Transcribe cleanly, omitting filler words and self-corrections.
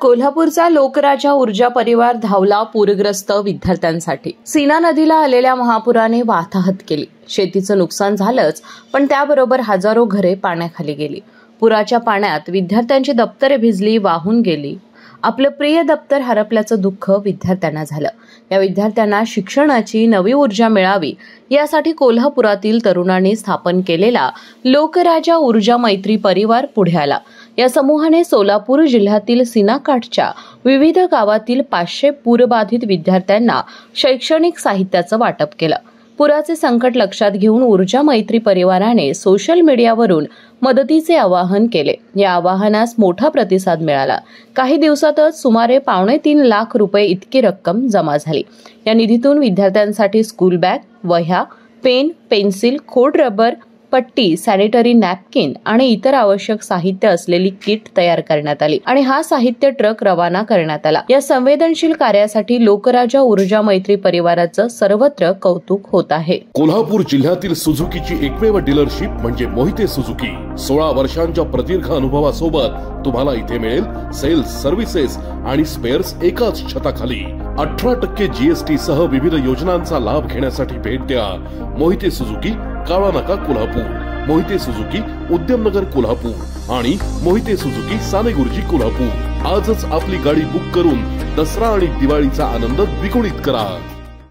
कोल्हापूरचा लोकराजा ऊर्जा परिवार धावला पूरग्रस्त विद्यार्थ्यांसाठी। सीना नदीला आलेल्या महापुराने वाताहत केली। शेतीचं नुकसान झालंच, पण त्याबरोबर हजारो घरे पाण्याखाली गेली। पुराच्या पाण्यात विद्यार्थ्यांची दप्तरे भिजली, वाहून गेली। आपलं प्रिय दप्तर हरपल्याचं दुःख विद्यार्थ्यांना झालं। या विद्यार्थ्यांना शिक्षणाची नवी ऊर्जा मिळावी यासाठी कोल्हापुरातील तरुणांनी स्थापन केलेला लोकराजा ऊर्जा मैत्री परिवार पुढे आला। या समूहाने सोलापूर जिल्ह्यातील सीनाकाठच्या विविध गावातील 500 पूरबाधित विद्यार्थ्यांना शैक्षणिक साहित्याचं वाटप केलं। पुराचे संकट लक्षात घेऊन ऊर्जा मैत्री परिवाराने सोशल मीडियावरून मदतीचे आवाहन केले। या आवाहनास मोठा प्रतिसाद मिळाला। काही दिवसातच सुमारे 2.25 लाख रुपये इतकी रक्कम जमा झाली। या निधीतून विद्यार्थ्यांसाठी स्कूल बॅग, वह्या, पेन, पेन्सिल, खोड रबर, पट्टी, सॅनिटरी नॅपकिन आणि इतर आवश्यक साहित्य असलेली किट तयार करण्यात आली आणि हा साहित्य ट्रक रवाना करण्यात आला। या संवेदनशील कार्यासाठी लोकराजा ऊर्जा मैत्री परिवाराचं सर्वत्र कौतुक होत आहे। कोल्हापूर जिल्ह्यातील सुझुकीची एकमेव डीलरशिप म्हणजे मोहिते सुझुकी। 16 वर्षांच्या प्रदीर्घ अनुभवासोबत तुम्हाला इथे मिळेल सेल्स, सर्व्हिसेस आणि स्पेअर्स एकाच छताखाली। 18% GST सह विविध योजनांचा लाभ घेण्यासाठी भेट द्या मोहिते सुझुकी, काळा नाका, कोल्हापूर। मोहिते सुझुकी, उद्यमनगर, कोल्हापूर आणि मोहिते सुझुकी, सानेगुरुजी, कोल्हापूर। आजच आपली गाडी बुक करून दसरा आणि दिवाळीचा आनंद द्विगुणित करा।